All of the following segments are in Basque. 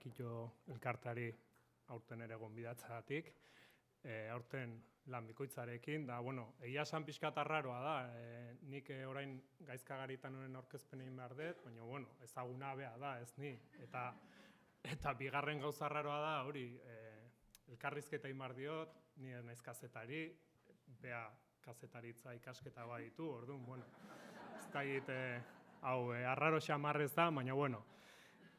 Kito elkartari aurten ere gonbidatzeagatik. Aurten lan bikoitzarekin, da, bueno, egia esan pixkat arraroa da, nik orain Gaizka Garitan honen aurkezpen egin behar dut, baina, bueno, ezaguna bea da, ez ni, eta bigarren gauza arraroa da, hori, elkarrizketa egin behar diot, ni naiz kazetari, bea kazetaritza ikasketa baditu, orduan, bueno, ez da hau, arraro xamarrez da, baina, bueno,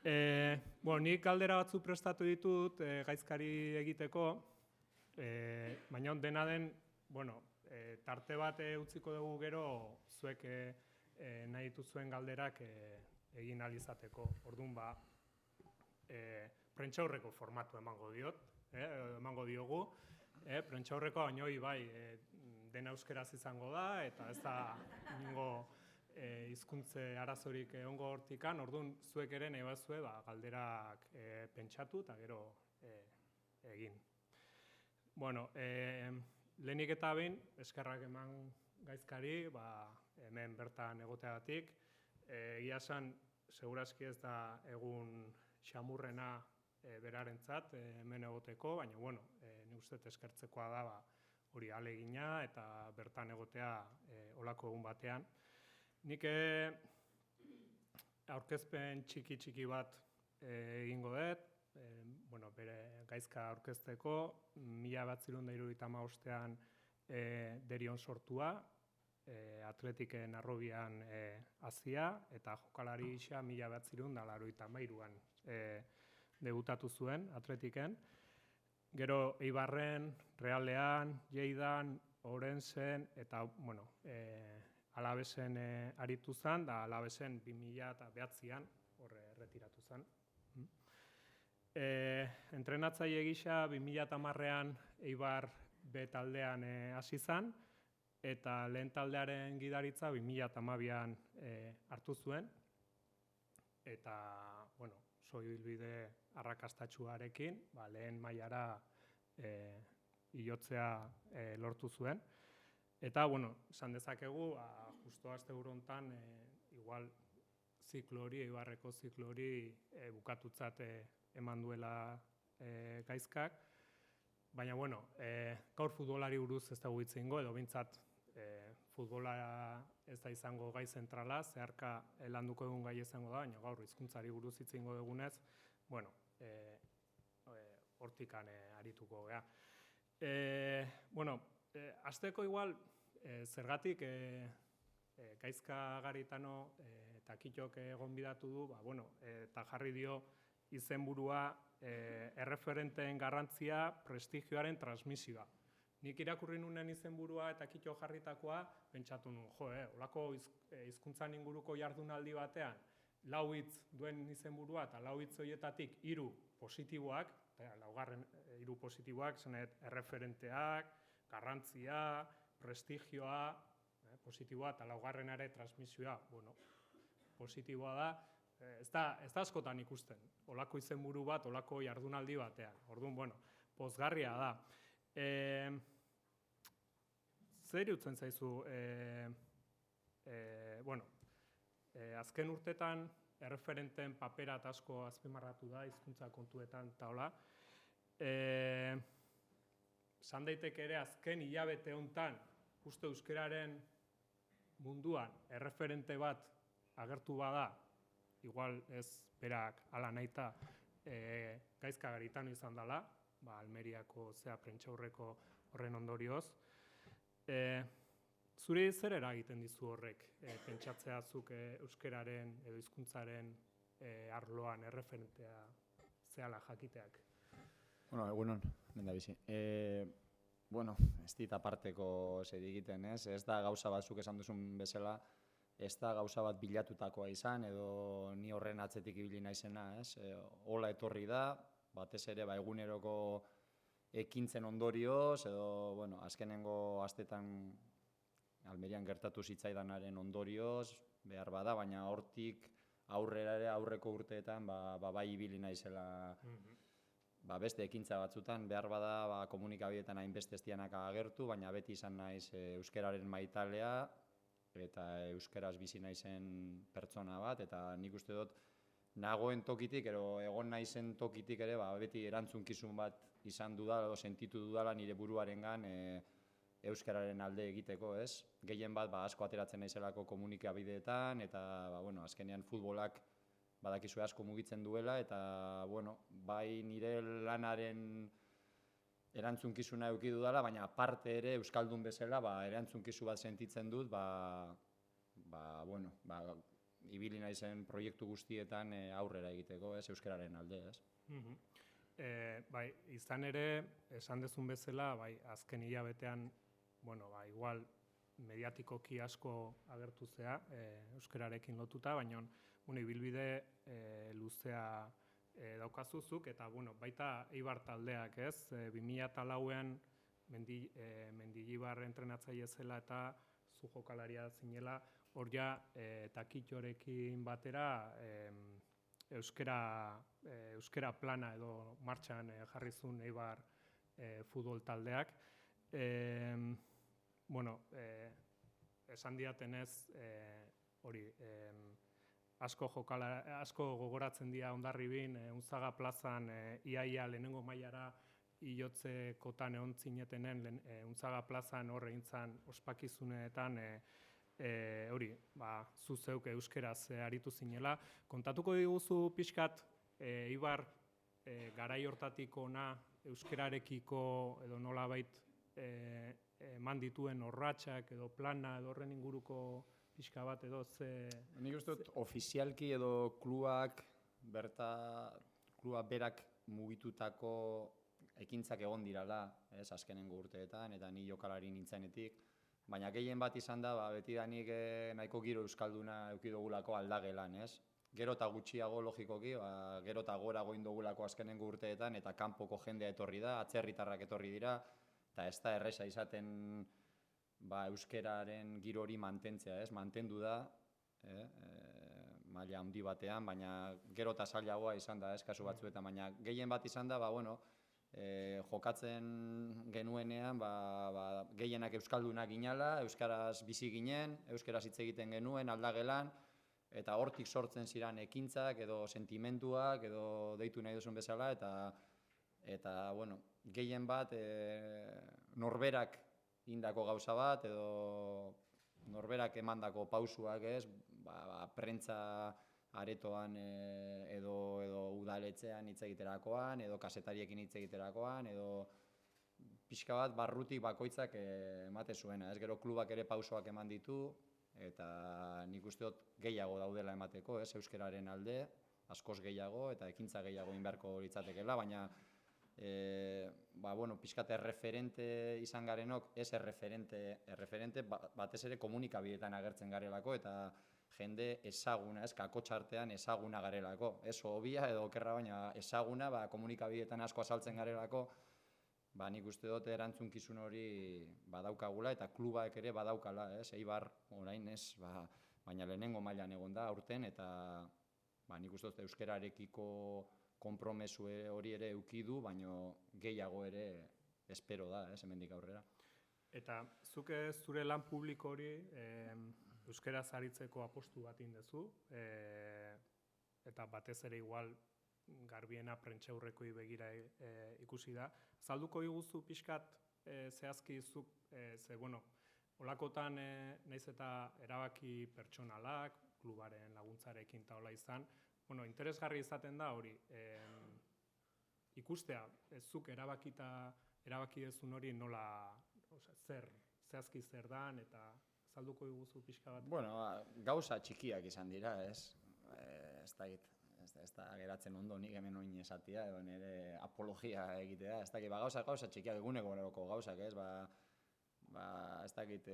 nik galdera batzu prestatu ditut Gaizkari egiteko, baina dena den, bueno, tarte bat utziko dugu gero zuek nahi dituzuen galderak egin ahal izateko. Orduan, prentsaurreko formatu emango diogu, prentsaurrekoa baina hori bai, dena euskeraz izango da, eta ez da ingo hizkuntze arazorik egongo hortikan, orduan zuek ere nahi bazue galderak pentsatu eta gero egin. Bueno, lehenik eta behin, eskerrak eman Gaizkari, hemen bertan egoteagatik. Egia esan, segurazki ez da egun xamurrena berarentzat hemen egoteko, baina, bueno, nik uste eskertzekoa da hori ahalegina eta bertan egotea olako egun batean. Nik aurkezpen txiki bat egingo dut, bere Gaizka aurkezteko, 1975ean Derion sortua, Atletiken Harrobian hazia, eta jokalari gisa 1983an debutatu zuen Atletiken. Gero Eibarren, Realean, Lleidan, Ourensen, eta, bueno, Alavesen aritu zen, da Alavesen 2009an horre retiratu zen. Entrenatzaile gisa 2010ean Eibar B taldean hasi zen, eta lehen taldearen gidaritza 2012an hartu zuen, eta, bueno, soilbide arrakastatsuarekin, lehen mailara igotzea lortu zuen. Eta, bueno, esan dezakegu, justo asteburu honetan, igual ziklo hori, Eibarreko ziklo hori bukatutzat eman duela Gaizkak. Baina, bueno, gaur futbolari buruz ez dugu hitz egingo, edo behintzat futbola ez da izango gai zentrala, zeharka landuko egun gai izango da, baina gaur hizkuntzari buruz hitz egingo dugunez, bueno, hortikan arituko gea. Bueno, hasteko igual, zergatik Gaizka Garitano eta Kitok gonbidatu du, eta jarri dio izenburua erreferenteen garrantzia prestigioaren transmisioa. Nik irakurri nunen izenburua eta Kito jarritakoa, pentsatu nuen, olako hizkuntzan inguruko jardunaldi batean, 4 hitz duen izenburua eta 4 hitz horietatik 3 positiboak, laugarren 3 positiboak, zenet erreferenteak, garrantzia, prestigioa, positiboa eta laugarrenare transmisioa, bueno, positiboa da, ez da askotan ikusten, olako izenburu bat, olako jardunaldi batean. Orduan, bueno, pozgarria da. Zer irutzen zaizu, bueno, azken urtetan erreferenteen papera eta asko azpimarratu da, hizkuntza kontuetan eta hola. Esan daiteke ere azken hilabete honetan, uste euskararen munduan erreferente bat agertu bada, igual ez berak ala nahita Gaizka Garitano izan dela, Almeriako prentsaurreko horren ondorioz. Zuri zer eragiten dizu horrek, pentsatzea zuk euskararen edo hizkuntzaren arloan erreferentea zehala jakiteak? Bueno, egunon, lehendabizi. Bueno, ez dit aparteko zer egiten, ez da gauza bat zuk esan duzun bezala, ez da gauza bat bilatutakoa izan, edo ni horren atzetik ibili naizena, ez? Hola etorri da, batez ere eguneroko ekintzen ondorioz, edo, bueno, azkenengo astetan Almerian gertatu zitzaidanaren ondorioz, behar bada, baina hortik aurrera ere aurreko urteetan bai ibili naizela beste ekintza batzutan, behar bada komunikabideetan hainbeste ez dianak agertu, baina beti izan naiz euskararen maitalea eta euskaraz bizi naizen pertsona bat, eta nik uste dut nagoen tokitik, egon naizen tokitik ere, beti erantzunkizun bat izan dudala, edo sentitu dudala nire buruarengan euskararen alde egiteko, ez? Gehien bat asko ateratzen naizelako komunikabideetan, eta azkenean futbolak badakizue asko mugitzen duela, eta bai nire lanaren erantzunkizuna eduki dudala, baina aparte ere euskaldun bezala erantzunkizu bat sentitzen dut, ibili naizen proiektu guztietan aurrera egiteko, ez, euskararen alde, ez? Bai, izan ere, esan dezun bezala, bai, azken hilabetean, igual mediatikoki asko agertu zea, euskararekin lotuta, baina ibilbide luzea daukazuzuk, eta baita Eibar taldeak, ez? 2004an Mendilibar entrenatzaile zela eta zu jokalaria zinela, hor ja Takitxorekin batera euskara plana edo martxan jarri zuen Eibar futbol taldeak. Esan diatenez, hori, asko gogoratzen dira Hondarribin, Unzaga plazan iaia lehenengo mailara hilotzekotan egon zinetenen Unzaga plazan hor egin zen ospakizunetan hori, zu zeuk euskeraz aritu zinela. Kontatuko diguzu pixkat Eibar garai hortatik hona euskararekiko edo nolabait eman dituen orratxak edo plana edo horren inguruko pixka bat edo ze... Nik uste dut ofizialki edo klubak berak mugitutako ekintzak egon dirala, ez, azkenengo urteetan, eta ni jokalari nintzenetik, baina gehien bat izan da, betidanik nahiko giro euskalduna eduki dugulako aldagelan, ez? Gero eta gutxiago logikoki, gero eta gorago indugulako azkenengo urteetan, eta kanpoko jendea etorri da, atzerritarrak etorri dira, eta ez da erresa izaten euskararen giro hori mantentzea, ez? Mantendu da, maila handi batean, baina gero eta zailagoa izan da, ez, kasu batzuetan, baina gehien bat izan da, jokatzen genuenean, gehienak euskaldunak ginala, euskaraz bizi ginen, euskaraz hitz egiten genuen aldagelan, eta hortik sortzen ziren ekintzak edo sentimenduak edo deitu nahi duzun bezala, eta gehien bat norberak indako gauza bat edo norberak emandako pausuak, ez, prentza aretoan edo udaletxean hitz egiterakoan, edo kasetariekin hitz egiterakoan, edo pixka bat barrutik bakoitzak emate zuena, ez, gero klubak ere pausoak eman ditu, eta nik uste dut gehiago daudela emateko, ez, euskararen alde, askoz gehiago, eta ekintza gehiago inberko litzatekeela, baina pixkat erreferente izan garenok, ez erreferente batez ere komunikabideetan agertzen garelako, eta jende ezaguna, ez, kakotxartean ezaguna garelako, ez hobia edo okerra, baina ezaguna, komunikabideetan asko azaltzen garelako, nik uste dut erantzunkizun hori badaukagula, eta klubak ere badaukala, ez, Eibar orain ez, baina lehenengo mailan egon da aurten, eta nik uste dut euskararekiko konpromesu hori ere eduki du, baina gehiago ere espero da, ez, hemendik aurrera. Eta zuk zure lan publiko hori euskaraz aritzeko apostu bat indezu, eta batez ere igual garbiena prentxaurrekoi begira ikusi da. Zalduko iguzu pixkat zehazki zuk, olakotan naiz eta erabaki pertsonalak, klubaren laguntzarekin eta hola izan, interesgarri izaten da hori, ikustea, zuk erabaki dezun hori nola, zehazki zer dan, eta zalduko iguzu pixka bat? Gauza txikiak izan dira, ez? Ez da geratzen ondo nik hemen oin esatia, edo nire apologia egitea, ez dakit, gauza txikiak eguneroko gauzak, ez? Ez dakit,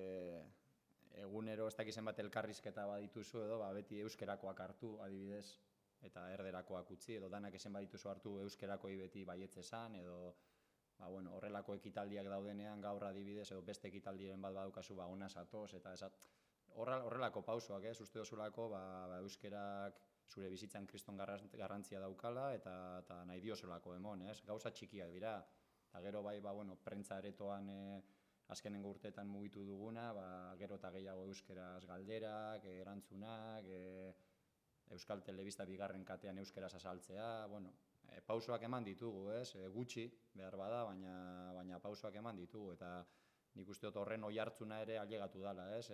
egunero ez dakit zenbat elkarrizketa badituzu edo, beti euskerakoak hartu, adibidez, eta erderakoak utzi, edo danak ezen badituzu hartu euskerakoi beti baietz esan, edo horrelako ekitaldiak daudenean gaur adibidez, edo beste ekitaldiren bat badaukazu ona zatoz, eta horrelako pausoak, ez, uste dozulako euskerak zure bizitzan kriston garrantzia daukala, eta nahi diozulako emon, ez, gauza txikiak dira, eta gero prentza aretoan azkenengo urteetan mugitu duguna, gero eta gehiago euskeraz galderak, erantzunak, Euskal Telebista bigarren katean euskeraz azaltzea, bueno, pausoak eman ditugu, ez? Gutxi, behar bada, baina pausoak eman ditugu, eta nik uste dut horren oihartzuna ere ailegatu dela, ez?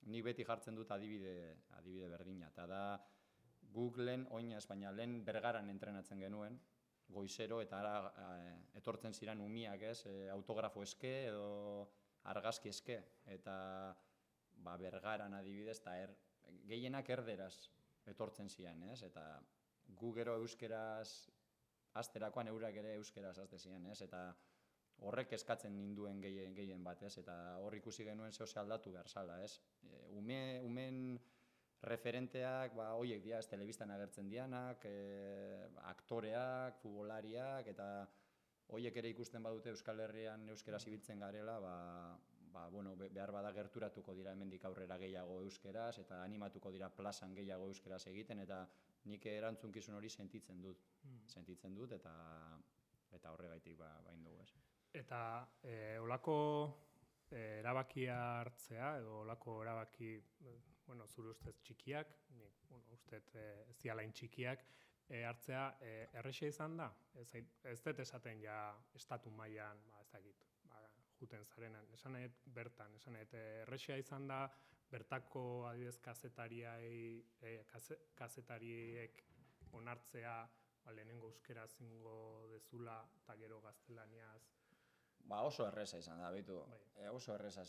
Nik beti jartzen dut adibide berdina, eta da guk lehen, baina lehen Bergaran entrenatzen genuen, goizero, eta etortzen ziren umiak, ez? Autografo eske edo argazki eske, eta Bergaran adibidez, eta gehienak erderaz etortzen ziren, ez? Eta gu gero euskeraz azterakoan eurak ere euskeraz azte ziren, ez? Eta horrek eskatzen ninduen gehien bat, ez? Eta hor ikusi genuen zehose aldatu behar zala, ez? Umen referenteak, hoiek dira, ez telebistan agertzen dianak, aktoreak, futbolariak, eta hoiek ere ikusten badute Euskal Herrian euskeraz ibiltzen garela, behar bada gerturatuko dira hemendik aurrera gehiago euskeraz, eta animatuko dira plazan gehiago euskeraz egiten, eta nik erantzunkizun hori sentitzen dut, eta horregaitik bain dugu, ez. Eta olako erabakia hartzea, edo olako erabaki, zure ustez txikiak, nik uste ez dialain txikiak, hartzea errexea izan da? Ez dut esaten ja estatu mailan, ez dakit, juten zarenan, esan nahi bertan, esan nahi errexea izan da, bertako adibidez kazetariek onartzea, lehenengo euskera zingo dezula, eta gero gaztelaniaz. Oso erreza izan da, behitu, oso erreza,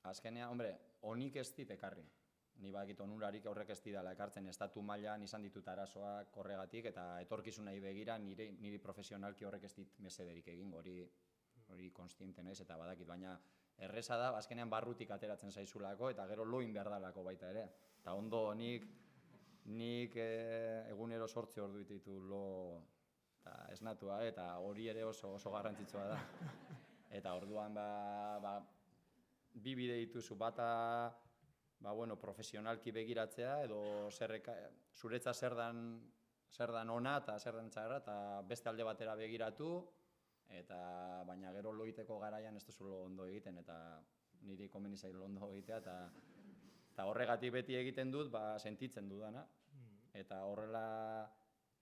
azkenean, honik ez dit ekarri. Ni bakit onurarik horrek ez didala ekartzen estatu mailan izan ditut arazoak horregatik, eta etorkizunei begira niri profesionalki horrek ez dit mesederik egin, hori konstiente naiz eta badakit, baina erreza da, azkenean barrutik ateratzen zaizulako, eta gero loin behar dalako baita ere. Eta ondo nik egunero 8 ordu ditu lo esnatua, eta hori ere oso garrantzitsua da. Eta orduan, bi bide dituzu, bata profesionalki begiratzea, edo zuretza zer dan ona eta zer dan txarra, eta beste alde batera begiratu, baina gero loiteko garaian ez duzu ondo egiten, eta niri komeni zailo ondo egitea, eta horregatik beti egiten dut, sentitzen dudana, eta horrela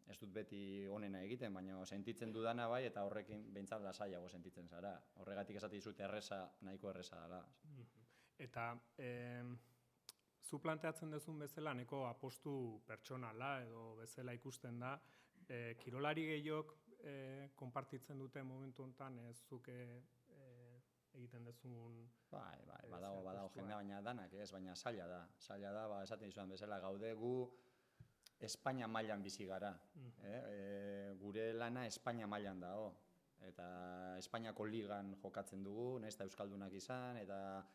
ez dut beti onena egiten, baina sentitzen dudana bai, eta horrekin behintzat lasaiago sentitzen zara. Horregatik esate dizut nahiko erreza dela. Eta zu planteatzen duzun bezala, neko apostu pertsonala edo bezala ikusten da, kirolari gehiok konpartitzen dute momentu honetan, zuk egiten duzun... Badago jendea, baina danak ez, baina zaila da, esaten dizuan bezala, gaude gu Espainia mailan bizi gara. Gure lana Espainia mailan dago, eta Espainiako ligan jokatzen dugu, nahiz eta euskaldunak izan, eta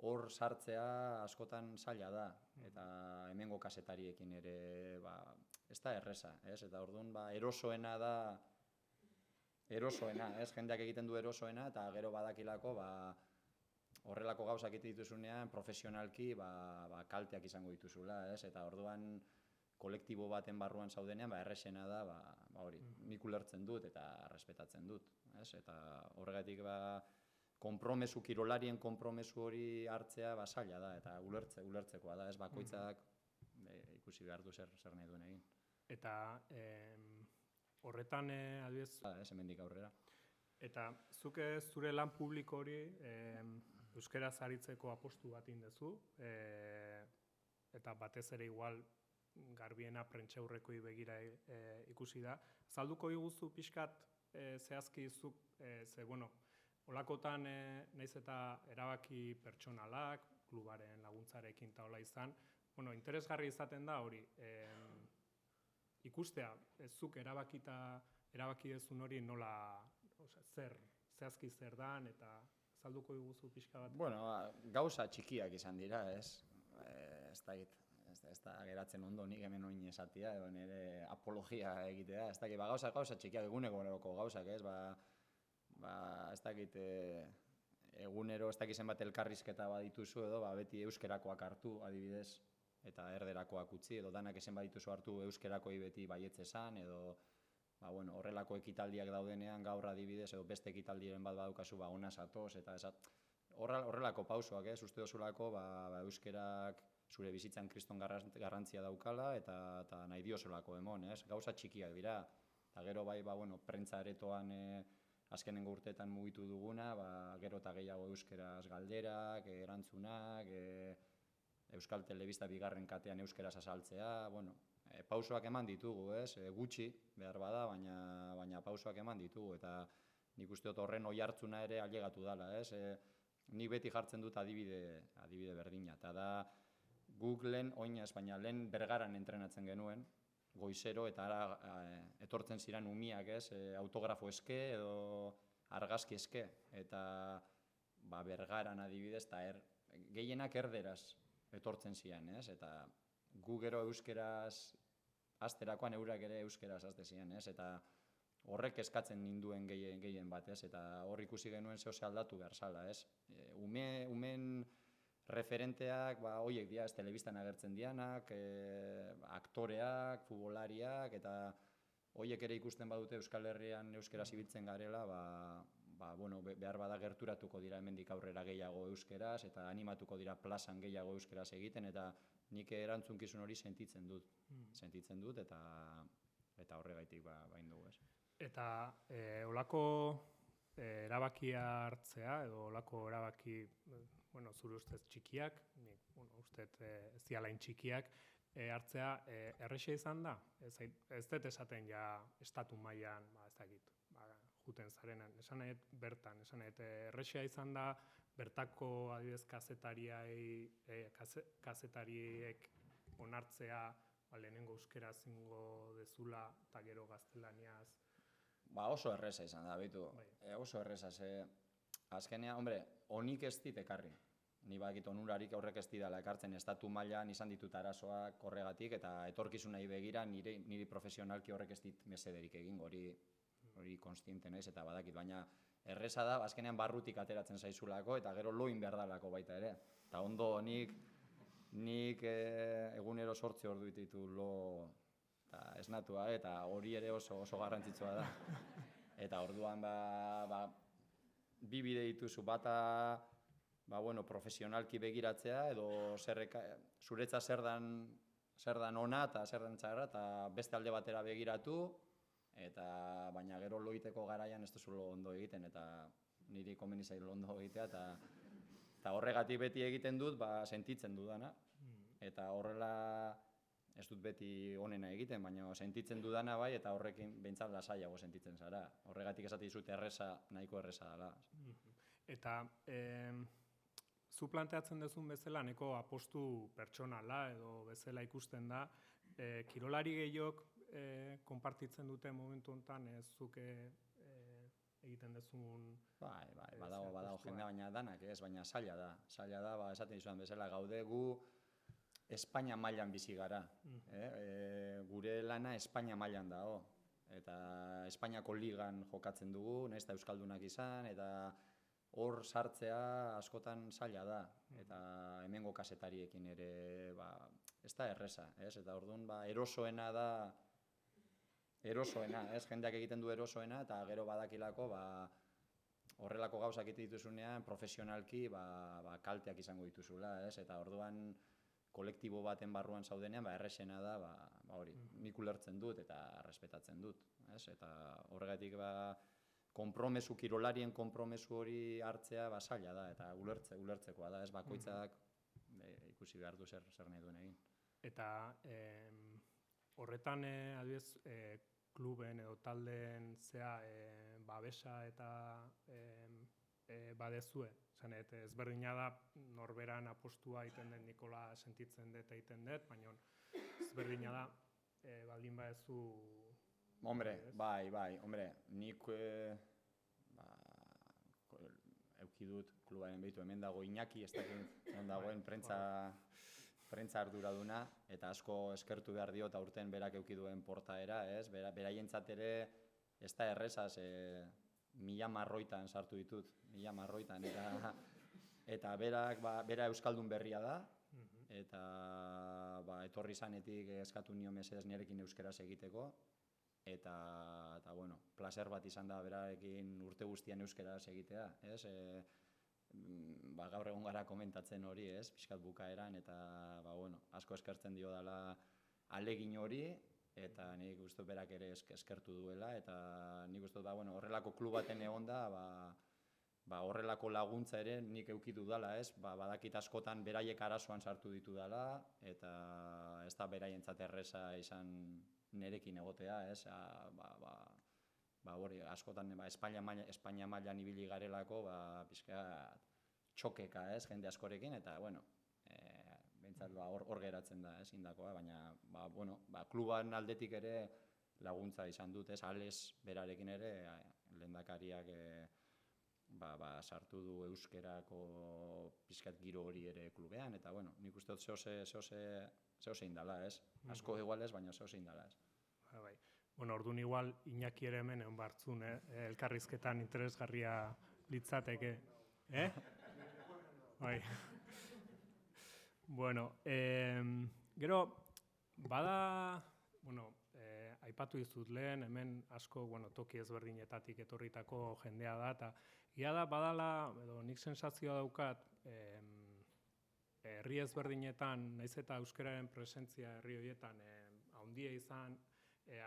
hor sartzea askotan zaila da, eta hemengo kazetariekin ere ez da erreza, eta orduan erosoena da, jendeak egiten du erosoena, eta gero badakilako horrelako gauzak egiten dituzunean profesionalki kalteak izango dituzula, eta orduan kolektibo baten barruan zaudenean errexena da, hori, nik ulertzen dut eta respetatzen dut, eta horregatik kirolarien konpromesu hori hartzea zaila da, eta ulertzekoa da, bakoitzak ikusi behar du zer nahi duen egin. Eta horretan, adibidez... Hemendik aurrera. Eta zuk zure lan publiko hori euskaraz aritzeko apostu bat indezu, eta batez ere igual garbiena prentxaurrekoi begira ikusi da. Zalduko iguzu pixkat zehazki zuk, olakotan nahiz eta erabaki pertsonalak, klubaren laguntzarekin eta hola izan, interesgarri izaten da hori, ikustea, zuk erabaki dezun hori nola, zehazki zer dan, eta zalduko iguzu pixka bat? Gauza txikiak izan dira, ez da geratzen ondo nik hemen oin esatia, edo nire apologia egitea, ez dakit, gauza txikiak eguneroko gauzak, ez dakit egunero, ez dakit zenbat elkarrizketa badituzu edo, beti euskerakoak hartu adibidez, eta erderakoak utzi, edo danak ezen badituzu hartu euskerakoi beti baietz esan, edo horrelako ekitaldiak daudenean gaur adibidez, edo beste ekitaldiren bat badukazu ona zatoz, eta horrelako pausoak, uste dozulako euskerak zure bizitzan kriston garrantzia daukala eta nahi diozelako emon, ez? Gauza txikiak dira. Eta gero bai, bueno, prentza aretoan azkenengo urteetan mugitu duguna, gero eta gehiago euskeraz galderak, erantzunak, Euskal Telebista bigarren katean euskeraz azaltzea, bueno, pausoak eman ditugu, ez? Gutxi behar bada, baina pausoak eman ditugu, eta nik uste dut horren oihartzuna ere ailegatu dela, ez? Nik beti jartzen dut adibide berdina, eta da guk lehen, oinez, baina lehen Bergaran entrenatzen genuen, goizero, eta ara etortzen ziren umiak, ez? Autografo eske edo argazki eske, eta Bergaran adibidez, eta gehienak erderaz etortzen ziren, ez? Eta gu gero euskeraz azterakoan eurak ere euskeraz azte ziren, ez? Eta horrek eskatzen ninduen gehien bat, ez? Eta hor ikusi genuen zehose aldatu behar zala, ez? Umen referenteak, horiek dira, ez telebistan agertzen dianak, aktoreak, futbolariak, eta horiek ere ikusten badute Euskal Herrian euskeraz ibiltzen garela, behar bada gerturatuko dira hemendik aurrera gehiago euskeraz, eta animatuko dira plazan gehiago euskeraz egiten, eta nik erantzunkizun hori sentitzen dut, eta horregaitik bain dugu, ez. Eta olako erabakia hartzea, edo olako erabaki, zure ustez txikiak, nik ustez ez dialain txikiak, hartzea errexea izan da? Ez dut esaten ja estatu mailan, ez dakit, juten zarenan, esan nahi bertan, esan nahi errexea izan da, bertako adibidez kazetariek onartzea, lehenengo euskera zingo dezula, eta gero gaztelaniaz. Oso erreza izan da, bitu. Oso erreza, azkenean, honik ez dit ekarri. Ni badakit onurarik aurrek ez didala ekartzen estatu mailan izan ditut arazoak horregatik, eta etorkizunei begira niri profesionalki horrek ez dit mesederik egin, hori konstiente naiz eta badakit, baina erreza da, azkenean barrutik ateratzen zaizulako, eta gero loin behar dalako baita ere. Eta ondo nik egunero 8 ordu ditu lo esnatua, eta hori ere oso garrantzitsua da. Eta orduan, bi bide dituzu, bata, profesionalki begiratzea, edo zuretza zer dan ona eta zer dan txarra, eta beste alde batera begiratu, baina gero loiteko garaian ez duzu ondo egiten, eta niri komeni zailo ondo egitea, eta horregatik beti egiten dut, sentitzen dudana, eta horrela ez dut beti onena egiten, baina sentitzen dudana bai, eta horrekin behintzat lasaiago sentitzen zara. Horregatik esate dizut nahiko erreza dela. Eta zu planteatzen duzun bezala, neko apostu pertsonala edo bezala ikusten da, kirolari gehiok konpartitzen dute momentu honetan, zuk egiten duzun... Badago jendea, baina danak ez, baina zaila da, esaten dizuan bezala, gaude gu Espainia mailan bizi gara. Gure lana Espainia mailan dago. Eta Espainiako ligan jokatzen dugu, nahiz eta euskaldunak izan, eta hor sartzea askotan zaila da. Eta hemengo kazetariekin ere ez da erreza. Eta orduan erosoena da, jendeak egiten du erosoena, eta gero badakilako horrelako gauzak egiten dituzunean profesionalki kalteak izango dituzula. Eta orduan kolektibo baten barruan zaudenean, errexena da, nik ulertzen dut eta respetatzen dut. Eta horregatik kirolarien konpromesu hori hartzea zaila da, eta ulertzekoa da, bakoitzak ikusi behar du zer nahi duen egin. Eta horretan, adibidez, kluben edo taldeen babesa eta badezue. Ezberdina da norberan apostua egiten den Nikola sentitzen dut egiten dut, baina ezberdina da baldin badezu... Bai, nik euki dut klubaren behitu, hemen dago Iñaki, ez dakit dagoen prentza arduraduna, eta asko eskertu behar diot aurten berak euki duen portaera, beraientzat ere ez da errezaz, 1000 marroitan sartu ditut, 1000 marroitan, eta bera euskaldun berria da, eta etorri zanetik eskatu nio mesedez nirekin euskeraz egiteko, eta placer bat izan da berarekin urte guztian euskeraz egitea, gaur egun gara komentatzen hori, ez, pixkat bukaeran, eta asko eskertzen dio dela alegin hori, eta nik uste berak ere eskertu duela, eta nik uste horrelako klub baten egon da, horrelako laguntza ere nik eukitu dela, ez, badakit askotan beraiek arazoan sartu ditu dela, eta ez da beraientzat erreza izan nerekin egotea, ez, hori, askotan Espainia mailan ibili garelako, pixkat txokeka, ez, jende askorekin, eta, behintzat hor geratzen da, ez, indakoa, baina, kluban aldetik ere laguntza izan dut, ez, Ales berarekin ere, lehendakariak sartu du euskerako pixkat giro hori ere klubean, eta, nik uste dut zehose indala, ez, asko igual ez, baina zehose indala, ez. Bai. Orduan igual Iñaki ere hemen egon bartzun, elkarrizketan interesgarria litzateke. Bai. Gero, bada, aipatu dizut lehen, hemen asko toki ezberdinetatik etorritako jendea da, eta ia da badala, edo nik sensazioa daukat, herri ezberdinetan, naiz eta euskararen presentzia herri horietan handia izan,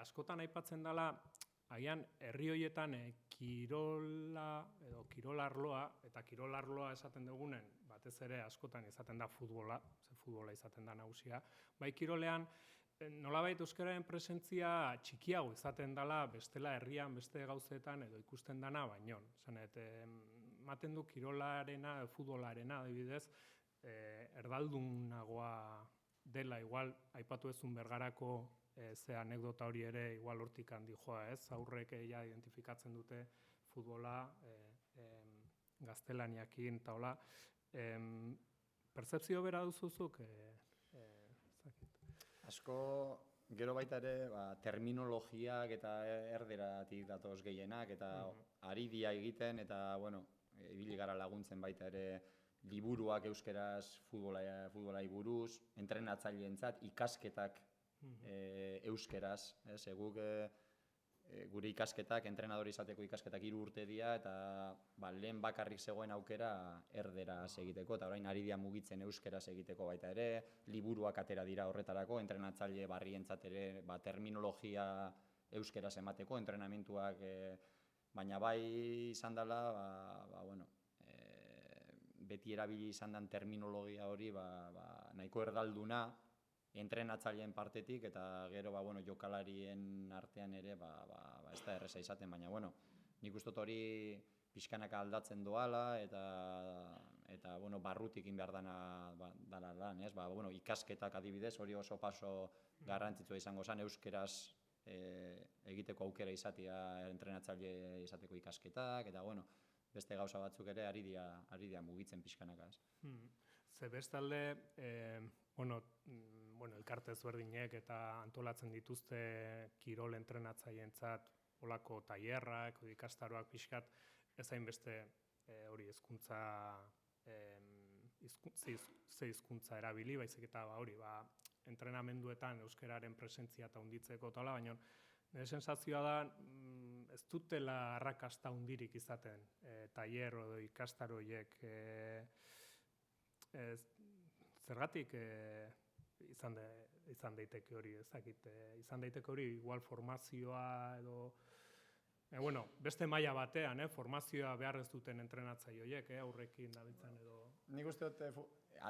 askotan aipatzen dela, agian herri horietan kirola edo kirolarloa, eta kirolarloa esaten dugunen, batez ere askotan izaten da futbola, futbola izaten da nagusia, bai kirolean, nolabait euskararen presentzia txikiago izaten dela, bestela herrian, beste gauzetan edo ikusten dana, baino. Ematen du kirolarena, futbolarena, adibidez, erdaldunagoa dela, igual, aipatu ezun Bergarako ze anekdota hori ere igual hortik handi joa, ez? Aurrek ja identifikatzen dute futbola gaztelaniakin, eta hola. Pertzepzio bera duzuzuk? Asko, gero baita ere, terminologiak eta erderatik datoz gehienak, eta ari dia egiten, eta, ibili gara laguntzen baita ere liburuak euskeraz futbolai buruz, entrenatzaileentzat ikasketak euskeraz, guk gure ikasketak, entrenadori izateko ikasketak 3 urte dira, eta lehen bakarrik zegoen aukera erderaz egiteko, eta orain ari dia mugitzen euskeraz egiteko baita ere, liburuak atera dira horretarako, entrenatzaile barrientzat ere terminologia euskeraz emateko, entrenamentuak, baina bai izan dela, beti erabili izan den terminologia hori nahiko erdalduna, entrenatzaileen partetik, eta gero jokalarien artean ere ez da erreza izaten, baina nik uste hori pixkanaka aldatzen doala, eta barrutik behar dana lan, ikasketak adibidez, hori oso paso garrantzitsua izango zen, euskeraz egiteko aukera izatea, entrenatzaile izateko ikasketak, eta beste gauza batzuk ere ari dira mugitzen pixkanaka. Ze bestalde, elkarte ezberdinek eta antolatzen dituzte kirol entrenatzaileentzat olako tailerrak, ikastaroak pixkat, ez hainbeste hori ze hizkuntza erabili, baizik eta hori, entrenamenduetan euskararen presentzia eta hunditzeko eta hola, baina nire sensazioa da ez dutela arrakasta hundirik izaten tailer edo ikastaro horiek. Zergatik izan daiteke hori, izan daiteke hori igual formazioa edo, beste maila batean, formazioa behar ez duten entrenatzaile horiek, aurrekin dabiltzan edo. Nik uste dut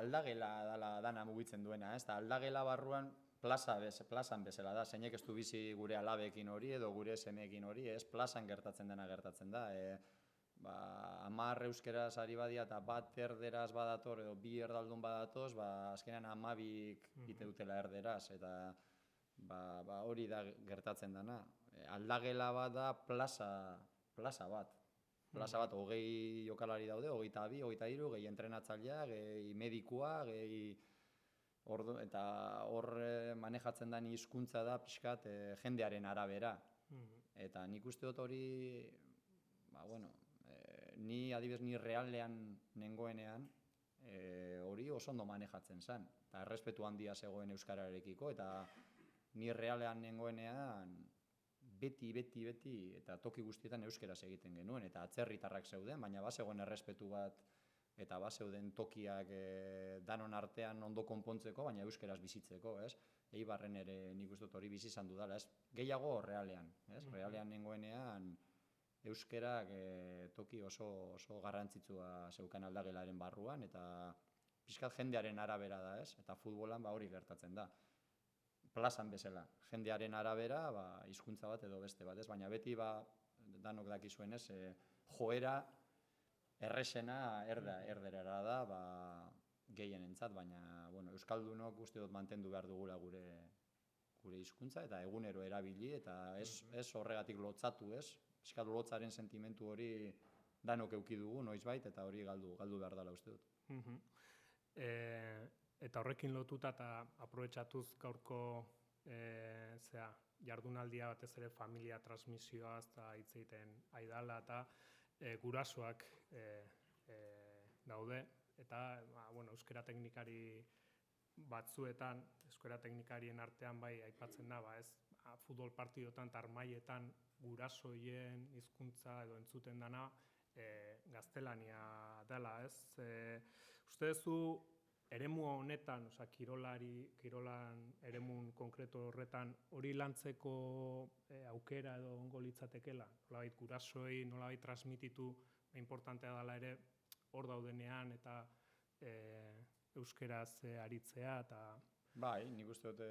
aldagela dana mugitzen duena, eta aldagela barruan plazan bezala da, zeinek ez du bizi gure alabekin hori edo gure semeekin hori, plazan gertatzen dena gertatzen da. 10 euskeraz ari badia eta 1 erderaz badator edo 2 erdaldun badatoz, azkenean 12 ite dutela erderaz, eta hori da gertatzen dena. Aldagela bat da plaza bat. Plaza bat 20 jokalari daude, 22, 23, gehi entrenatzailea, gehi medikua, eta hor manejatzen den hizkuntza da pixkat jendearen arabera. Eta nik uste dut hori, ni adibidez ni realean nengoenean hori oso ondo manejatzen zen, eta errespetu handia zegoen euskararekiko, eta ni realean nengoenean beti, eta toki guztietan euskeraz egiten genuen, eta atzerritarrak zeuden, baina bazegoen errespetu bat eta zeuden tokiak danon artean ondo konpontzeko, baina euskeraz bizitzeko, ez? Eibarren ere nik uste dut hori bizi izan dudala, ez? Gehiago realean, ez? Realean nengoenean euskerak toki oso garrantzitsua zeukan aldagelaren barruan, eta pixkat jendearen arabera da, ez? Eta futbolan hori gertatzen da. Plazan bezala, jendearen arabera hizkuntza bat edo beste bat, ez? Baina beti danok dakizuen, ez? Joera errexena erderera da, gehienentzat, baina euskaldunok uste dut mantendu behar dugula gure hizkuntza eta egunero erabili, eta ez horregatik lotzatu, ez? Pixkat lotzaren sentimentu hori danok eduki dugu noizbait, eta hori galdu behar dela uste dut. Eta horrekin lotuta eta aprobetxatuz gaurko jardunaldia batez ere familia transmisioaz eta hitz egiten aidala eta gurasoak daude, eta euskara teknikari batzuetan, euskara teknikarien artean aipatzen da, futbol partidotan eta armaietan gurasoien hizkuntza edo entzuten dana gaztelania dela, ez? Uste duzu eremu honetan, kirolan eremun konkretu horretan, hori lantzeko aukera edo ongo litzatekela? Nolabait gurasoei, nolabait transmititu, importantea dela ere, hor daudenean eta euskeraz aritzea eta... Bai, nik uste dute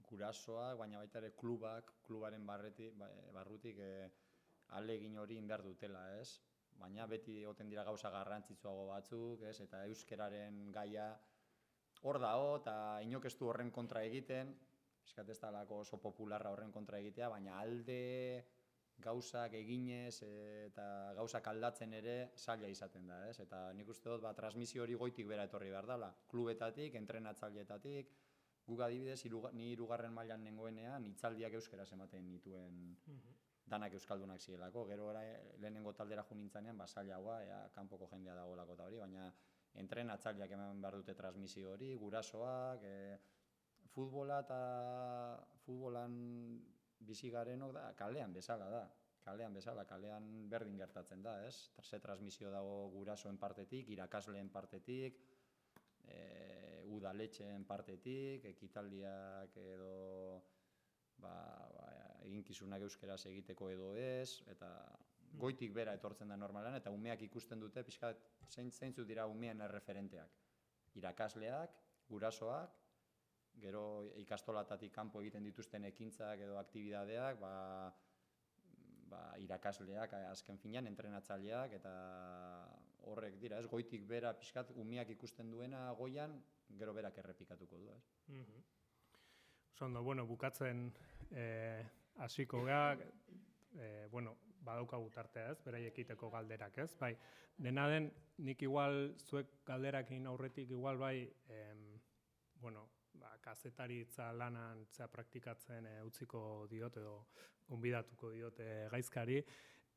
gurasoak, baina baita ere klubaren barrutik ahalegin hori behar dutela, ez? Baina beti egoten dira gauza garrantzitsuago batzuk, ez? Eta euskeraren gaia hor dago, eta inok ez du horren kontra egiten, eskat ez dalako oso popularra horren kontra egitea, baina alde gauzak eginez eta gauzak aldatzen ere zaila izaten da, ez? Eta nik uste dut transmisio hori goitik bera etorri behar dela, klubetatik, entrenatzaileetatik, guk adibidez, ni 3. mailan nengoenean hitzaldiak euskeraz ematen nituen danak euskaldunak zirelako, gero lehenengo taldera jo nintzanean, zailagoa, kanpoko jendea dagoelako eta hori, baina entrenatzaileak eman behar dute transmisio hori, gurasoak, futbolan bizi garenok da, kalean bezala, kalean berdin gertatzen da, ez? Ze transmisio dago gurasoen partetik, irakasleen partetik, udaletxeen partetik, ekitaldiak edo eginkizunak euskeraz egiteko edo ez, eta goitik bera etortzen da normalan, eta umeak ikusten dute, pixkat, zeintzuk dira umeen erreferenteak. Irakasleak, gurasoak, gero ikastolatatik kanpo egiten dituzten ekintzak edo aktibidadeak, irakasleak, azken finean, entrenatzaileak, eta horrek dira, ez, goitik bera, pixkat, umeak ikusten duena goian, gero berak errepikatuko du, ez? Ondo, bukatzen hasiko gara, badaukagu tartea, ez, beraiek egiteko galderak, ez? Bai, dena den, nik igual zuek galderak egin aurretik igual kazetaritza lanan praktikatzen utziko diot edo gonbidatuko diot gaizkari.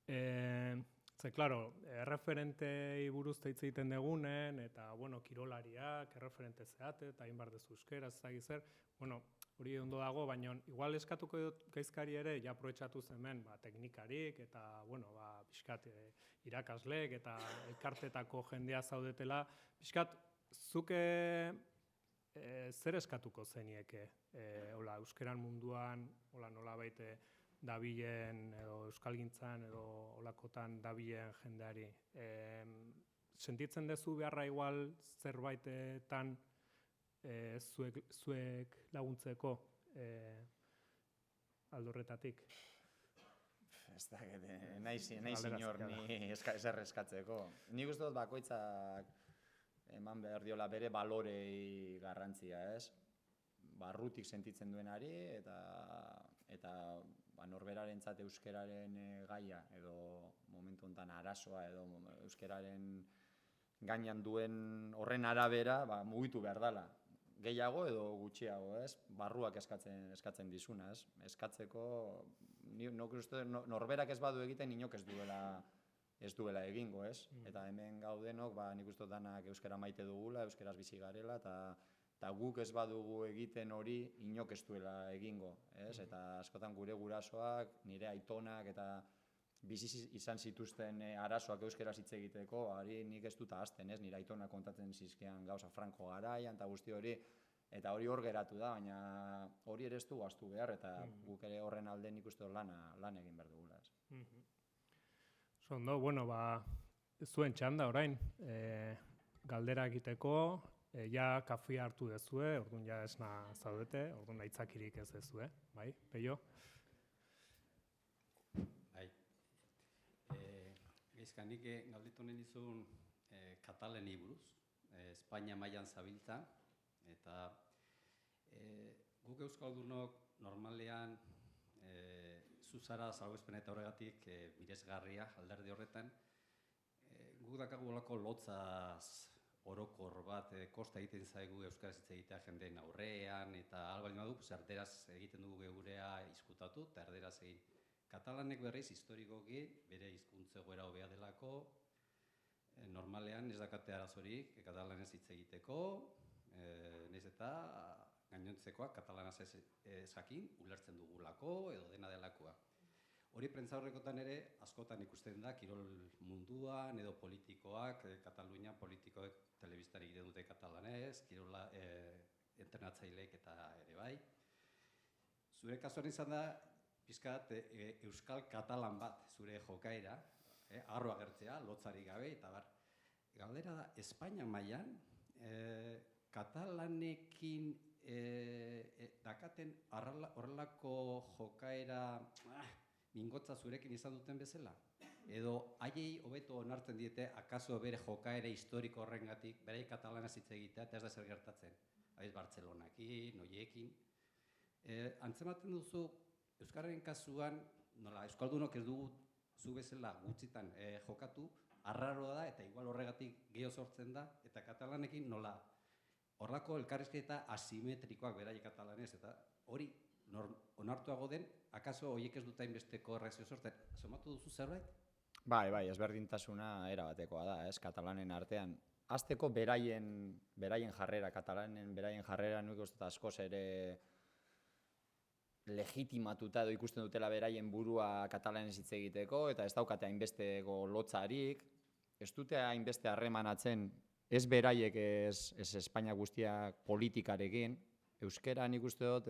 Ze, klaro, erreferentei buruz hitz egiten dugunen, eta, kirolariak, erreferente zeate, eta hainbar dezu euskeraz, ezagizer, hori ondo dago, baina igual eskatuko dut gaizkari ere, ja aprobetxatu hemen teknikarik, eta, pixkat irakasleek, eta elkartetako jendea zaudetela, pixkat, zuke zer eskatuko zenieke, euskeran munduan, nolabait dabilen, edo euskalgintzan, edo olakotan dabilen jendeari. Sentitzen dezu beharra igual zerbaitetan zuek laguntzeko aldorretatik? Ez da, naiz inor ni ezer eskatzeko. Nik uste dut bakoitzak eman behar diola bere balorei garrantzia, ez? Barrutik sentitzen duenari eta norberarentzat euskeraren gaia edo momentu honetan arazoa edo euskeraren gainan duen horren arabera mugitu behar dela. Gehiago edo gutxiago, ez? Barruak eskatzen dizuna, ez? Eskatzeko, norberak ez badu egiten, inok ez duela egingo, ez? Eta hemen gaudenok, nik uste danak euskara maite dugula, euskaraz bizi garela, eta guk ez badugu egiten hori, inok ez duela egingo, ez? Eta askotan gure gurasoak, nire aitonak eta bizi izan zituzten arazoak euskeraz hitz egiteko, hori nik ez dut ahazten, ez? Nire aitona kontatzen zizkian gauza Franco garaian eta guzti hori, eta hori hor geratu da, baina hori ere ez du ahaztu behar, eta guk ere horren alde nik uste lan egin behar dugula, ez? Ondo, bueno, zuen txanda orain, galdera egiteko, ja kafea hartu dezue, orduan ja esna zaudete, orduan aitzakirik ez dezue, bai, Peio? Bai, Gaizka, nik galdetu nahi dizun Kataleni buruz, Espainia mailan zabiltza, eta guk euskaldunok normalean zuzara salbuespena eta horregatik miresgarria alderdi horretan, guk dakagulako lotzaz orokor bat kosta egiten zaigu euskaraz hitz egitea jendeen aurrean, eta albaldin badu, erderaz egiten dugu geurea izkutatu, eta erderaz egin. Katalanek berriz historikoki bere hizkuntza egoera hobea delako, normalean ez dakate arazorik katalanez hitz egiteko, nahiz eta gainontzekoak katalanaz ez jakin, ulertzen dugulako edo dena delakoa. Hori prentzaurrekotan ere askotan ikusten da kirol munduan edo politikoak, Katalunia politikoek telebistan egiten dute katalanez, kirola entrenatzaileek eta ere bai. Zure kasuan izan da pizkat euskal katalan bat zure jokaera, arro agertzea, lotzarik gabe eta bar. Galdera da, Espainia mailan katalanekin dakaten horrelako jokaera mingotza zurekin izan duten bezala? Edo haiei hobeto onartzen diete akaso bere jokaera historiko horrengatik bere katalanaz hitz egitea eta ez da zer gertatzen? Haiz Bartzelonakin, Oiekin. Antzematen duzu euskararen kasuan, nola euskaldunok ez dugu zu bezala gutxitan jokatu, arraroa da eta igual horregatik geho sortzen da, eta katalanekin nola horrako elkarrizketa asimetrikoak beraiek katalanez, eta hori onartuago den, akaso horiek ez dut hainbesteko erreakzio sortzen. Somatu duzu zerbait? Bai, ezberdintasuna erabatekoa da, ez, katalanen artean. Hasteko beraien jarrera, katalanen beraien jarrera, nik uste askoz ere legitimatuta edo ikusten dutela beraien burua katalanez hitz egiteko, eta ez daukate hainbesteko lotzarik, ez dute hainbeste harremanatzen, ez beraiek ez Espainia guztiak politikarekin, euskera nik uste dut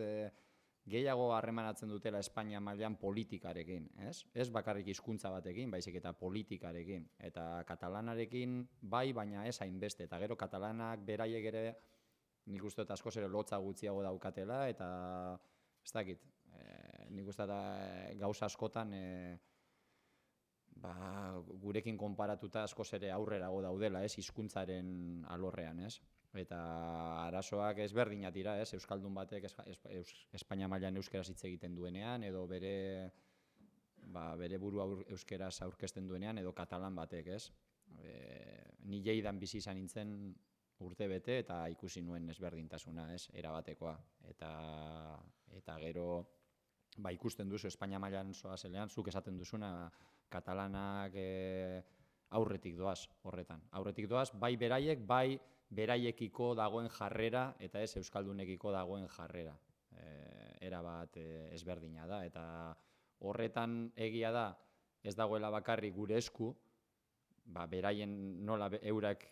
gehiago harremanatzen dutela Espainia mailan politikarekin, ez? Ez bakarrik hizkuntza batekin, baizik eta politikarekin. Eta katalanarekin bai, baina ez hainbeste. Eta gero katalanak beraiek ere nik uste dut askoz ere lotza gutxiago daukatela, eta ez dakit, nik uste dut gauza askotan gurekin konparatuta askoz ere aurrerago daudela, ez, hizkuntzaren alorrean, ez? Eta arazoak ezberdinak dira, ez, euskaldun batek Espainia mailan euskeraz hitz egiten duenean, edo bere burua euskeraz aurkezten duenean, edo katalan batek, ez? Ni Lleidan bizi izan nintzen urte bete eta ikusi nuen ezberdintasuna, ez, erabatekoa. Eta gero ikusten duzu Espainia mailan zoazelean, zuk esaten duzuna katalanak aurretik doaz horretan. Aurretik doaz, bai beraiek, bai beraiekiko dagoen jarrera eta ez euskaldunekiko dagoen jarrera. Erabat ezberdina da, eta horretan egia da ez dagoela bakarrik gure esku, beraien nola eurak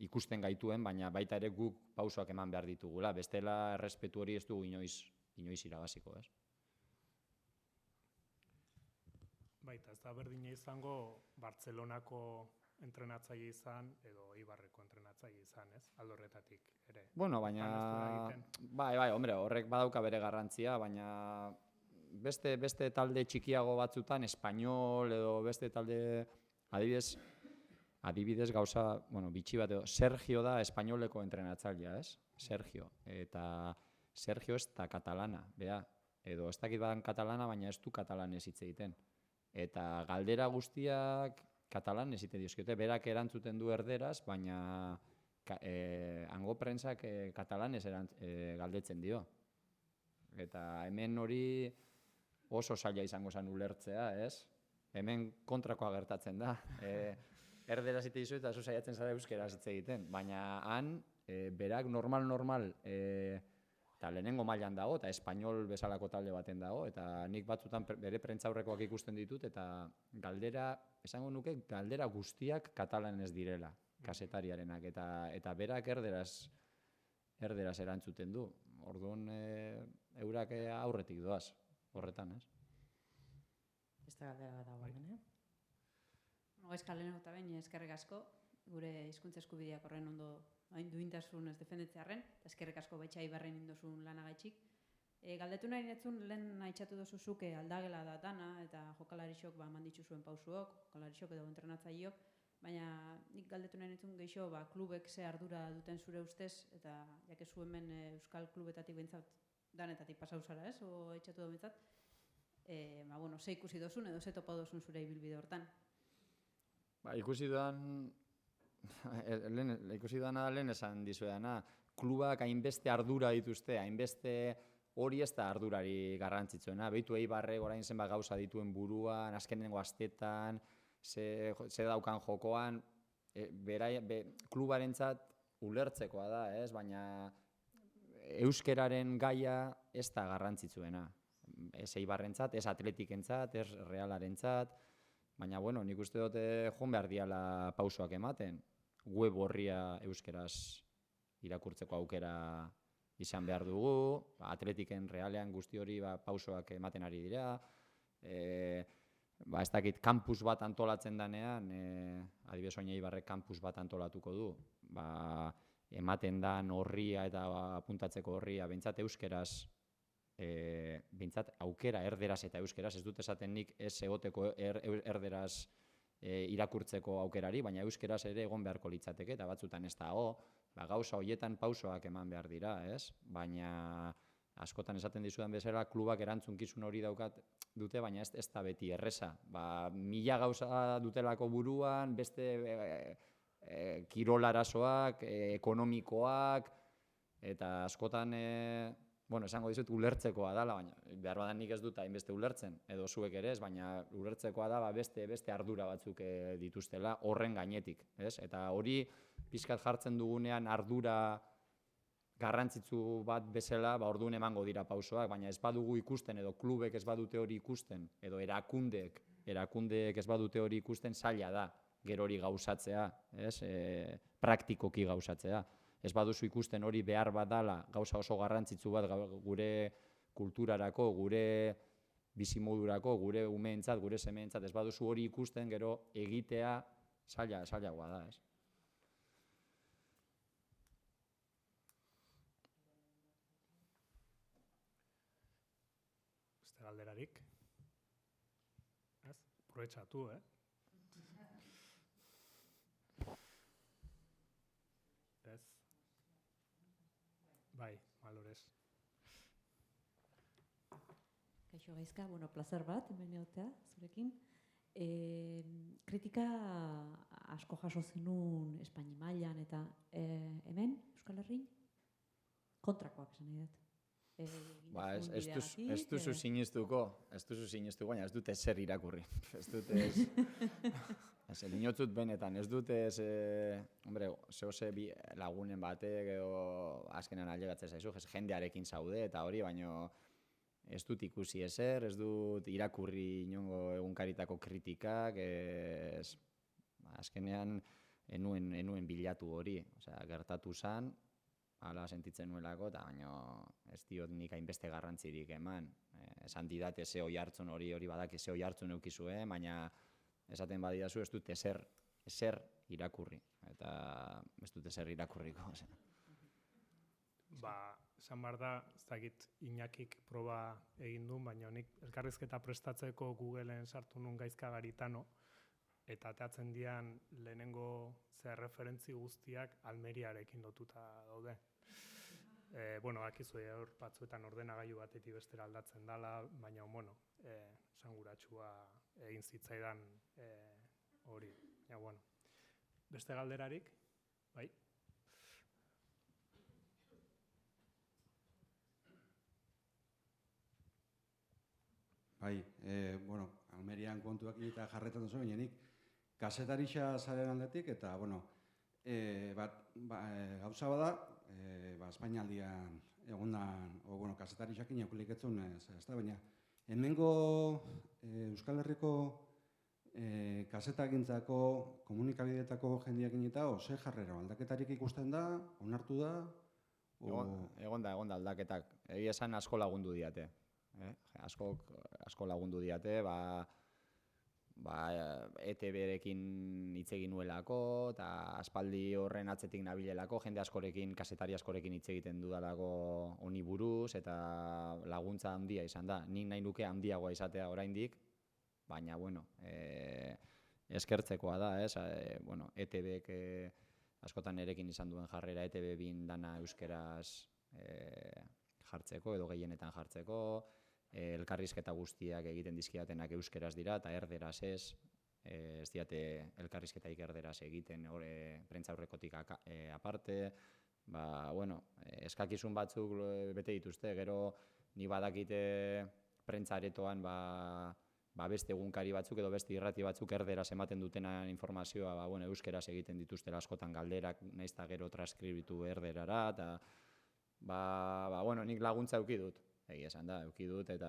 ikusten gaituen, baina baita ere guk pausoak eman behar ditugula, bestela errespetu hori ez dugu inoiz irabaziko, ez? Baita, ez da berdina izango Bartzelonako entrenatzaile izan edo Eibarreko entrenatzaile izan, ez? Aldo horretatik ere. Bueno, baina bai, hombre, horrek badauka bere garrantzia, baina beste talde txikiago batzutan, Espainol edo beste talde adibidez gauza, bueno, bitxi bat edo, Sergio da Espainoleko entrenatzailea, ez? Sergio. Eta Sergio ez da katalana, bea. Edo ez dakit badan katalana, baina ez du katalanez hitz egiten. Eta galdera guztiak katalanez hitz dizkiote, berak erantzuten du erderaz, baina hango prentsak katalanez galdetzen dio. Eta hemen hori oso zaila izango zen ulertzea, ez? Hemen kontrakoa gertatzen da. Erderaz hitz dizu eta zu saiatzen zara euskeraz hitz egiten. Baina han, berak normal eta lehenengo mailan dago, eta Espainol bezalako talde baten dago, eta nik batzutan bere prentzaurrekoak ikusten ditut, eta galdera, esango nuke, galdera guztiak katalanez direla, kazetariarenak, eta berak erderaz erantzuten du. Orduan, eurak aurretik doaz, horretan, ez? Beste galdera bat dago hemen, Gaizka lehenengo eta behin eskerrik asko, gure hizkuntza eskubideak horren ondo duintasun ez defendetzearren, eta eskerrik asko baitxa ibarren indozun lanagaitxik. Galdetu nahi netzun, lehen haitxatu dozu zuke aldagela da dana, eta jokalarixok manditzu zuen pausuok, jokalarixok edo entrenatzaileok, baina nik galdetu nahi netzun geixo klubek ze ardura duten zure ustez, eta jakezu hemen euskal klubetatik behintzat danetatik pasau zara, ez? O haitxatu da behintzat, ze ikusi dozun edo ze topa dozun zure ibilbide hortan. Ikusi dudana lehen esan dizuedana, klubak hainbeste ardura dituzte, hainbeste hori ez da ardurari garrantzitsuena. Behitu Eibarrek orain zenbat gauza dituen buruan, azkenengo astetan, ze daukan jokoan, klubarentzat ulertzekoa da, ez? Baina euskeraren gaia ez da garrantzitsuena. Ez Eibarrentzat, ez Atletikentzat, ez Realarentzat, baina, nik uste dut joan behar diala pausoak ematen. Web horria euskeraz irakurtzeko aukera izan behar dugu, Atletiken Realean guzti hori pausoak ematen ari dira, ez dakit kampus bat antolatzen danean, adibidez oin Eibarrek kampus bat antolatuko du, ematen dan horria eta apuntatzeko horria, behintzat euskeraz, behintzat aukera erderaz eta euskeraz, ez dut esaten nik ez egoteko erderaz irakurtzeko aukerari, baina euskeraz ere egon beharko litzateke, eta batzutan ez dago, gauza horietan pausoak eman behar dira, ez? Baina askotan esaten dizudan bezala, klubak erantzunkizun hori dute, baina ez da beti erreza. 1000 gauza dutelako buruan, beste kirolarazoak, ekonomikoak, eta askotan esango dizut ulertzekoa dela, baina behar badan nik ez dut hainbeste ulertzen, edo zuek ere ez, baina ulertzekoa da beste ardura batzuk dituztela horren gainetik, ez? Eta hori pixkat jartzen dugunean ardura garrantzitsu bat bezala, orduan emango dira pausoak, baina ez badugu ikusten, edo klubek ez badute hori ikusten, edo erakundeek ez badute hori ikusten, zaila da gero hori gauzatzea, ez? Praktikoki gauzatzea. Ez baduzu ikusten hori behar bat dala, gauza oso garrantzitsu bat gure kulturarako, gure bizimodurako, gure umeentzat, gure semeentzat, ez baduzu hori ikusten, gero egitea zailagoa da, ez? Beste galderarik? Ez? Aprobetxatu, Ez? Bai, Malores. Kaixo Gaizka, plazer bat, hemen egotea, zurekin. Kritika asko jaso zenun Espaini mailan eta hemen, Euskal Herrin, kontrakoak esan nahi dut. Ez duzu sinistuko, baina ez dute zer irakurri. Ez dute dinotzut benetan, ez dute zehose lagunen batek edo azkenan ailegatzen zaizu, jendearekin zaude eta hori, baina ez dut ikusi ezer, ez dut irakurri inongo egunkaritako kritikak, azkenean enuen bilatu hori, gertatu zen, hala sentitzen nuelako, eta baina ez diot nik hainbeste garrantzirik eman. Esan didate ze hoi hartzun hori badak ze hoi hartzun eukizue, baina esaten badidazu ez dut ezer irakurri, eta ez dut ezer irakurriko. Esan behar da, ez dakit Iñakik proba egin duen, baina nik elkarrizketa prestatzeko Googleen sartu nun Gaizka Garitano, eta ateatzen dian lehenengo referentzi guztiak Almeriarekin lotuta daude. Akizu hor batzuetan ordenagailu batetik bestera aldatzen dela, baina, esanguratsua egin zitzaidan hori. Beste galderarik? Bai? Bai, Almerian kontuak eta jarretan duzu, baina nik kazetarixa zaren aldetik, eta, gauza bada, Espainialdian egondan, kasetari jakin jakuliketzun, ez da, baina, hemengo Euskal Herriko kasetagintzako, komunikabideetako jendeakin eta ze jarrera, aldaketarik ikusten da, onartu da? Egon da aldaketak. Egia esan asko lagundu diate. Asko lagundu diate, ETB-rekin hitz egin nuelako, eta aspaldi horren atzetik nabilelako, jende askorekin, kasetari askorekin hitz egiten dudalako honi buruz, eta laguntza handia izan da. Nik nahi nuke handiagoa izatea oraindik, baina, eskertzekoa da, ETB-ek askotan erekin izan duen jarrera, ETB bin dana euskeraz jartzeko, edo gehienetan jartzeko, elkarrizketa guztiak egiten dizkidatenak euskeraz dira, eta erderaz ez diate elkarrizketaik erderaz egiten, prentza aurrekotik aparte, eskakizun batzuk bete dituzte, gero ni badakite prentza aretoan beste egunkari batzuk edo beste irrati batzuk erderaz ematen dutenan informazioa euskeraz egiten dituztela askotan galderak, nahiz eta gero transkribitu erderara, eta nik laguntza eduki dut. Egia esan da, eduki dut eta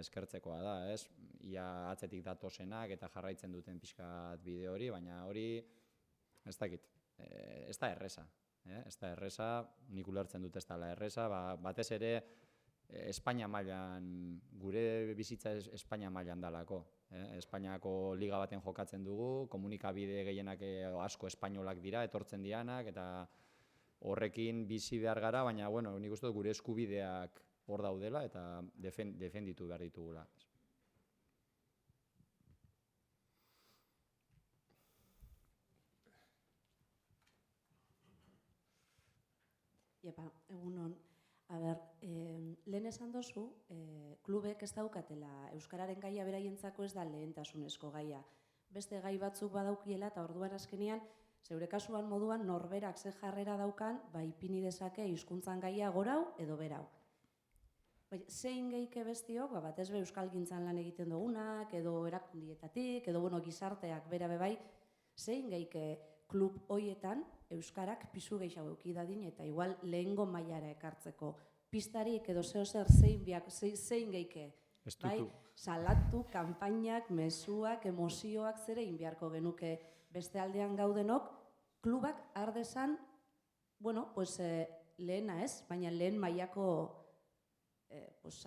eskertzekoa da, ez? Ia atzetik datozenak eta jarraitzen duten pixkat bideo hori, baina hori, ez dakit, ez da erresa. Ez da erresa, nik ulertzen dut ez dela erresa, batez ere Espainia mailan, gure bizitza Espainia mailan dalako. Espainiako liga baten jokatzen dugu, komunikabide gehienak asko espainolak dira, etortzen dianak, eta horrekin bizi behar gara, baina nik uste dut gure eskubideak hor daudela eta defenditu behar ditugula. Iepa, egunon. Lehen esan dozu, klubek ez daukatela Euskararen gaia beraientzako ez da lehentasunezko gaia. Beste gai batzuk badaukiela eta orduan azkenean, zeure kasuan moduan norberak ze jarrera daukan, ipini dezake hizkuntzan gaia gorau edo berau. Zein gehike bestiok, batez be euskalgintzan lan egiten dugunak, edo erakundietatik, edo gizarteak bera bebai, zein gehike klub hoietan euskarak pisu gehiago eduki dadin eta igual lehengo mailara ekartzeko pistarik edo zeozer zein gehike. Salatu, kanpainak, mezuak, emozioak zere inbiarko genuke beste aldean gaudenok, klubak ardezan, lehena ez, baina lehen mailako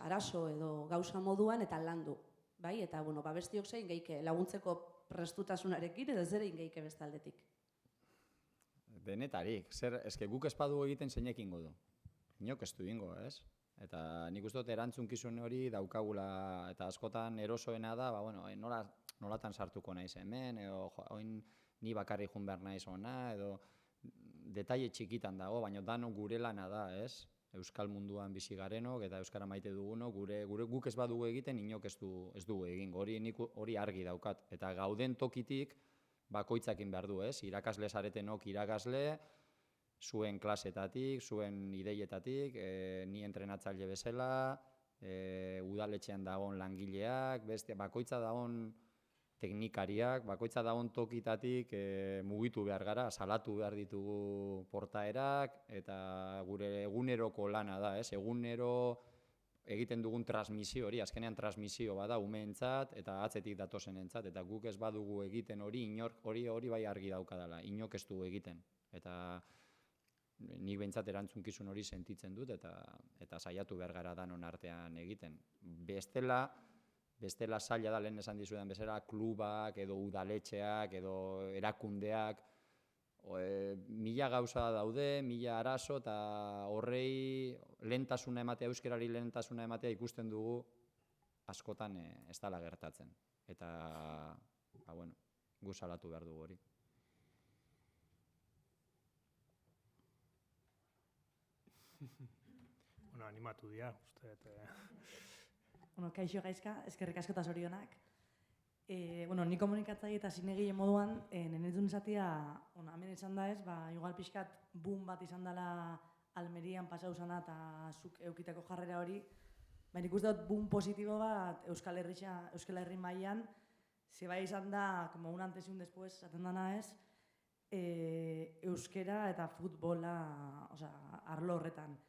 arazo edo gauza moduan eta landu. Eta bestiok zein gehike laguntzeko prestutasunarekin edo zerein gehike beste aldetik. Denetarik, eske guk espadu egiten zeinekin godu. Inok ez du ingo, ez? Eta nik uste dut erantzunkizun hori daukagula, eta askotan erosoena da, nolatan sartuko naiz hemen, edo ni bakarri jun behar naiz ona, edo detaile txikitan dago, baina dano gure lana da, ez? Euskal munduan bizi garenok eta euskara maite dugunok, guk ez badugu egiten, inok ez dugu egingo, hori argi daukat. Eta gauden tokitik, bakoitzakin behar du, ez? Irakasle zaretenok irakasle, zuen klasetatik, zuen ideietatik, ni entrenatzaile bezala, udaletxean dagoen langileak, bakoitza dagoen teknikariak, bakoitza dagoen tokitatik mugitu behar gara, salatu behar ditugu portaerak, eta gure eguneroko lana da, ez? Egunero egiten dugun transmisio hori, azkenean transmisio bada umeentzat eta atzetik datozenentzat, eta guk ez badugu egiten hori, hori bai argi daukadala, inok ez dugu egiten. Eta nik behintzat erantzunkizun hori sentitzen dut, eta saiatu behar gara danon artean egiten. Bestela zaila da lehen esan dizudan bezala, klubak, edo udaletxeak, edo erakundeak, mila gauza daude, mila arazo, eta horrei lehentasuna ematea, euskarari lehentasuna ematea ikusten dugu askotan ez dela gertatzen. Eta, gu salatu behar dugu hori. Animatu dira, uste. Kaixo gaizka, eskerrik asko eta zorionak. Ni komunikatzaile eta zinegile moduan, nenetun izatea, hemen izan da ez, igual pixkat boom bat izan dela Almerian pasau zana eta zuk eukitako jarrera hori, baina ikusten dut boom positibo bat Euskal Herri mailan, zeba izan da, como un antes y un después, zaten dana ez, euskera eta futbola arlo horretan.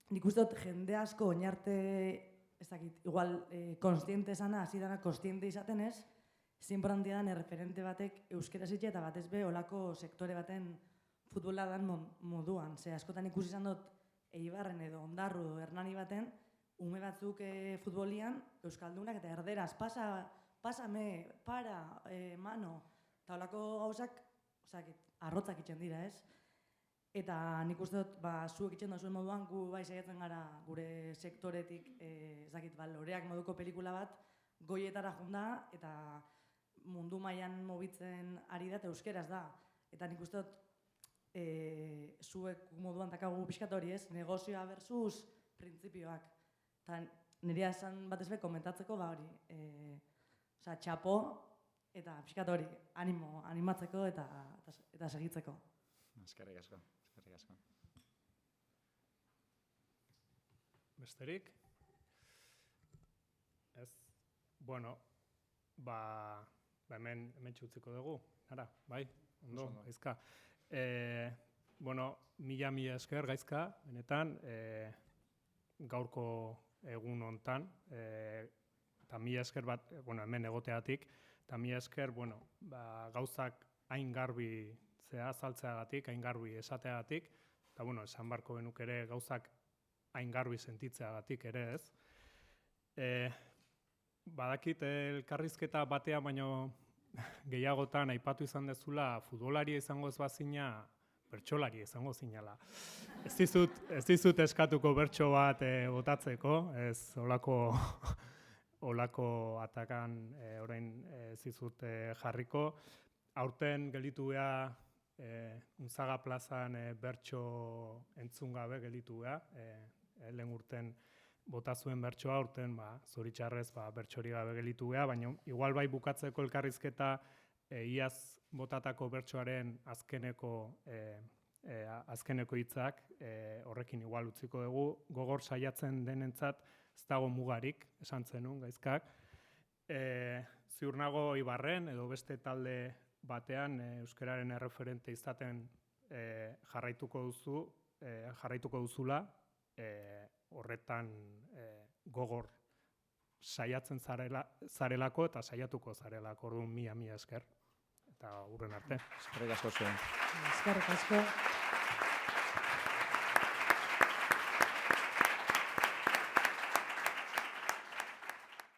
Nik uste dut jende asko oinarte, ez dakit, igual konstiente esana, hasi dana konstiente izaten ez, zinporantia dan erreferente batek euskera zitxe eta batez be olako sektore baten futbola dan moduan. Ze askotan ikusi izan dut Eibarren edo Ondarru edo Hernani baten, ume batzuk futbolian, euskaldunak eta erderaz, pasame, para, mano, eta olako gauzak, arrotzak itxen dira, ez? Eta nik uste dut, zuek itxen duzuen moduan, gu bai saiatzen gara gure sektoretik, ez dakit, loreak moduko pelikula bat, goietara junda, eta mundu mailan mobitzen ari da, eta euskeraz da. Eta nik uste dut, zuek moduan dakagu pixkat hori ez, negozioa versus printzipioak. Eta nirea esan batez be komentatzeko, hori, txapo, eta pixkat hori, animatzeko eta segitzeko. Eskerrik asko. Besterik? Ez? Bueno, hemen txutziko dugu, nara, bai? Ondo, Gaizka. Bueno, mila esker, Gaizka, benetan, gaurko egun hontan, eta mila esker bat, hemen egoteatik, eta mila esker, gauzak hain garbi azaltzeagatik, hain garbi esateagatik, eta, esan barko genuk ere gauzak hain garbi sentitzeagatik ere ez. Badakit elkarrizketa batea, baino gehiagotan aipatu izan dezula futbolaria izango ez bazina, bertsolari izango zinala. Ez dizut eskatuko bertso bat botatzeko, ez olako atakan orain ez dizut jarriko. Aurten gelditu geha Unzaga plazan bertso entzun gabe gelditu geha, lehen urten bota zuen bertsoa, aurten zoritxarrez bertsori gabe gelditu geha, baina igual bai bukatzeko elkarrizketa iaz botatako bertsoaren azkeneko hitzak horrekin igual utziko dugu, gogor saiatzen denentzat ez dago mugarik, esan zenun Gaizkak. Ziur nago Ibarren edo beste talde batean euskararen erreferente izaten jarraituko duzula, horretan gogor saiatzen zarelako eta saiatuko zarelako, orduan mila esker. Eta hurren arte. Eskerrik asko zuen. Eskerrik asko.